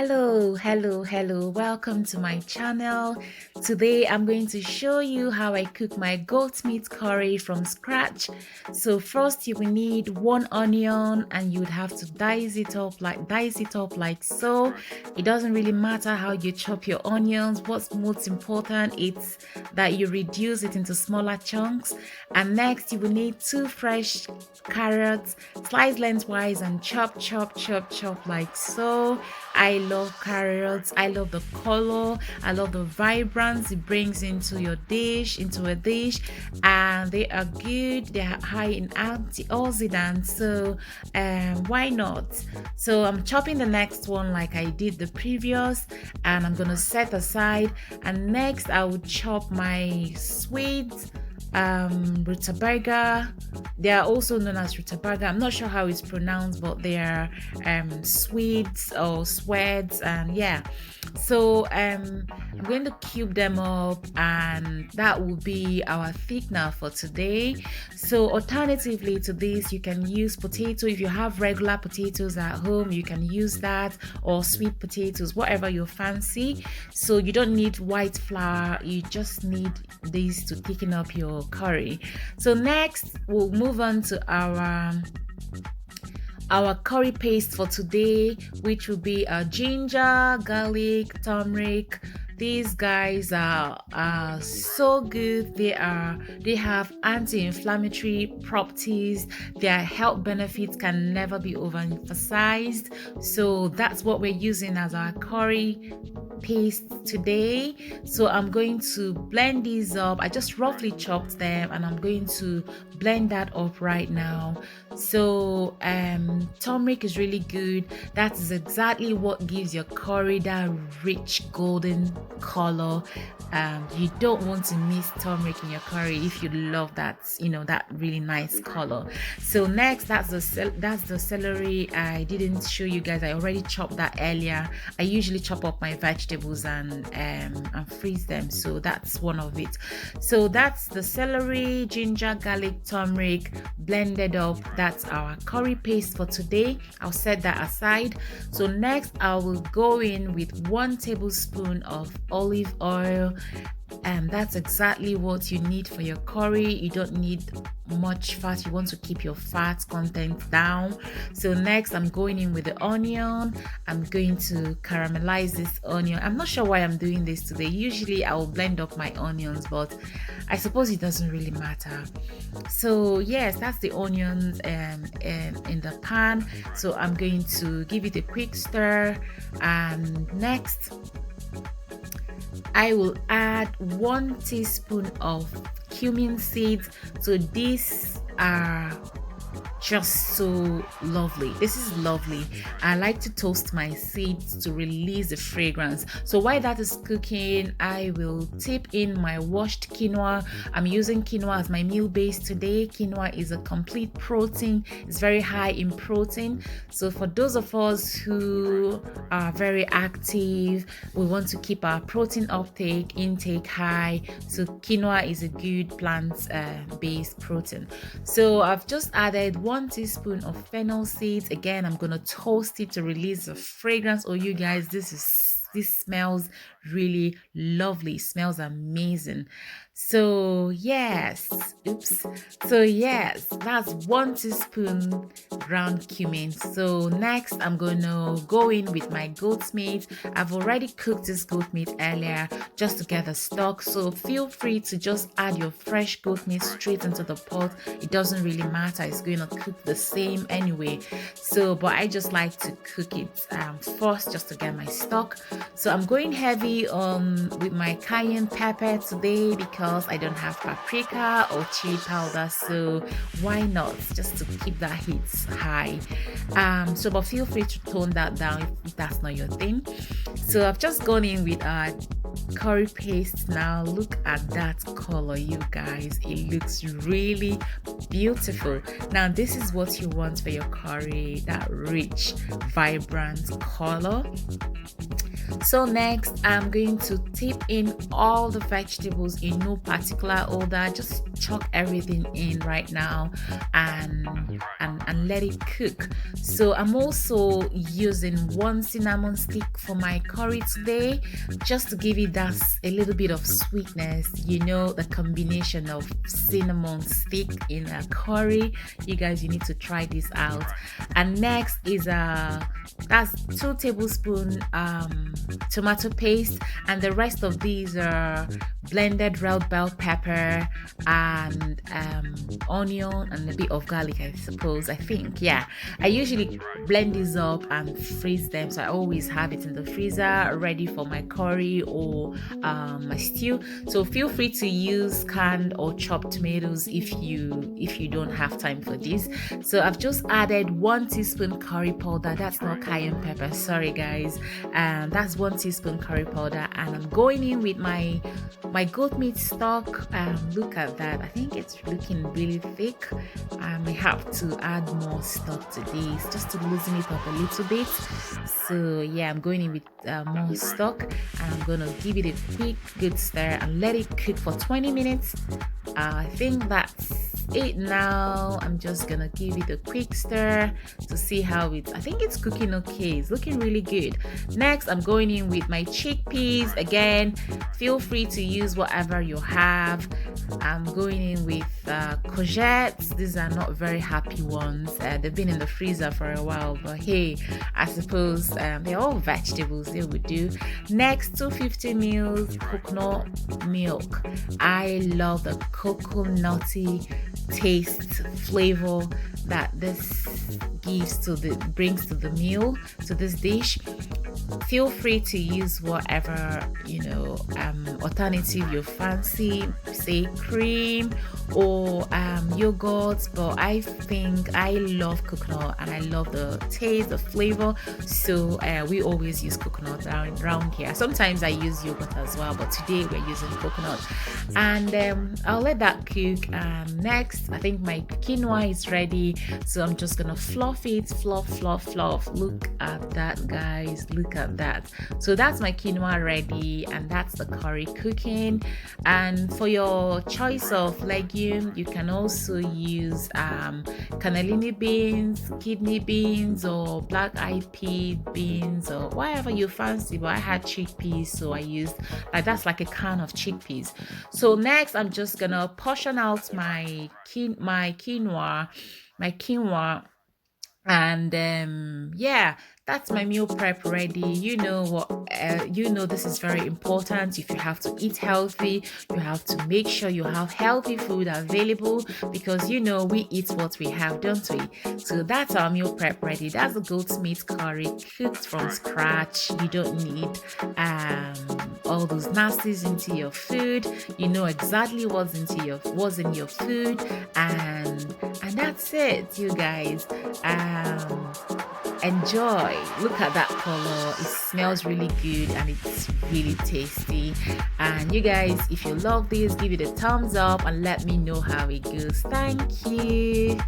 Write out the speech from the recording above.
Hello, welcome to my channel. Today I'm going to show you how I cook my goat meat curry from scratch. So first you will need one onion and you would have to dice it up like so. It doesn't really matter how you chop your onions. What's most important is that you reduce it into smaller chunks. And next you will need two fresh carrots, sliced lengthwise and chop like so. I love carrots. I love the color. I love the vibrance it brings into a dish, and they are good. They are high in antioxidants, so why not? So I'm chopping the next one like I did the previous, and I'm gonna set aside. And next I will chop my Swedes rutabaga. They are also known as rutabaga. I'm not sure how it's pronounced, but they are Swedes or Swedes, and yeah. So I'm going to cube them up, and that will be our thickener for today. So alternatively to this, you can use potato. If you have regular potatoes at home, you can use that, or sweet potatoes, whatever you fancy. So you don't need white flour, you just need these to thicken up your curry. So next we'll move on to our curry paste for today, which will be ginger, garlic, turmeric. These guys are so good. They have anti-inflammatory properties. Their health benefits can never be overemphasized. So that's what we're using as our curry paste today. So I'm going to blend these up. I just roughly chopped them, and I'm going to blend that up right now. So turmeric is really good. That is exactly what gives your curry that rich golden color. You don't want to miss turmeric in your curry if you love that, that really nice color. So next, that's the celery. I didn't show you guys. I already chopped that earlier. I usually chop up my vegetables and freeze them, so that's one of it. So that's the celery, ginger, garlic, turmeric blended up. That's our curry paste for today. I'll set that aside. So next I will go in with 1 tablespoon of olive oil, and that's exactly what you need for your curry. You don't need much fat. You want to keep your fat content down. So next I'm going in with the onion. I'm going to caramelize this onion. I'm not sure why I'm doing this today. Usually I will blend up my onions, but I suppose it doesn't really matter. So yes, that's the onions in the pan. So I'm going to give it a quick stir, and next I will add 1 teaspoon of cumin seeds. So these are just so lovely. This is lovely. I like to toast my seeds to release the fragrance. So while that is cooking, I will tip in my washed quinoa. I'm using quinoa as my meal base today. Quinoa is a complete protein. It's very high in protein. So for those of us who are very active, we want to keep our protein intake high. So quinoa is a good plant-based protein. So I've just added 1 teaspoon of fennel seeds. Again, I'm gonna toast it to release the fragrance. Oh, you guys, this smells really lovely. It smells amazing. So yes, that's 1 teaspoon ground cumin. So next I'm gonna go in with my goat meat. I've already cooked this goat meat earlier just to get the stock, so feel free to just add your fresh goat meat straight into the pot. It doesn't really matter, it's going to cook the same anyway. So but I just like to cook it first just to get my stock. So I'm going heavy with my cayenne pepper today because I don't have paprika or chili powder, so why not, just to keep that heat high. So but feel free to tone that down if that's not your thing. So I've just gone in with our curry paste. Now look at that color, you guys. It looks really beautiful. Now this is what you want for your curry, that rich vibrant color. So next, I'm going to tip in all the vegetables in no particular order. Just chuck everything in right now and let it cook. So I'm also using one cinnamon stick for my curry today, just to give it that a little bit of sweetness. You know, the combination of cinnamon stick in a curry. You guys, you need to try this out. And next is that's 2 tablespoons tomato paste, and the rest of these are blended red bell pepper and onion and a bit of garlic, I suppose. I think, yeah. I usually blend these up and freeze them, so I always have it in the freezer ready for my curry or my stew. So feel free to use canned or chopped tomatoes if you don't have time for this. So I've just added 1 teaspoon curry powder. That's not cayenne pepper, sorry guys. That's 1 teaspoon curry powder, and I'm going in with my goat meat stock. Look at that, I think it's looking really thick. I may have to add more stock to this just to loosen it up a little bit. So yeah, I'm going in with more stock, and I'm gonna give it a quick good stir and let it cook for 20 minutes. I think that's it now. I'm just gonna give it a quick stir to see how I think it's cooking okay. It's looking really good. Next, I'm going in with my chickpeas. Again, feel free to use whatever you have. I'm going in with courgettes. These are not very happy ones. They've been in the freezer for a while, but hey, I suppose they're all vegetables, they would do. Next, 250 ml coconut milk. I love the coconutty taste, flavor that this brings to the meal, to this dish. Feel free to use whatever alternative you fancy, say cream or yogurt, but I think I love coconut and I love the taste, the flavor, so we always use coconut around here. Sometimes I use yogurt as well, but today we're using coconut, and I'll let that cook. Next, I think my quinoa is ready, so I'm just gonna fluff it. Fluff. Look at that, guys, look at that. So that's my quinoa ready, and that's the curry cooking. And for your choice of legume, you can also use cannellini beans, kidney beans, or black-eyed pea beans, or whatever you fancy. But I had chickpeas, so I used that's like a can of chickpeas. So next, I'm just gonna portion out my quinoa, and yeah, that's my meal prep ready. You know what, this is very important. If you have to eat healthy, you have to make sure you have healthy food available, because we eat what we have, don't we? So that's our meal prep ready. That's the goat's meat curry cooked from scratch. You don't need all those nasties into your food. You know exactly what's in your food, and that's it, you guys. Enjoy. Look at that color, it smells really good and it's really tasty. And you guys, if you love this, give it a thumbs up and let me know how it goes. Thank you.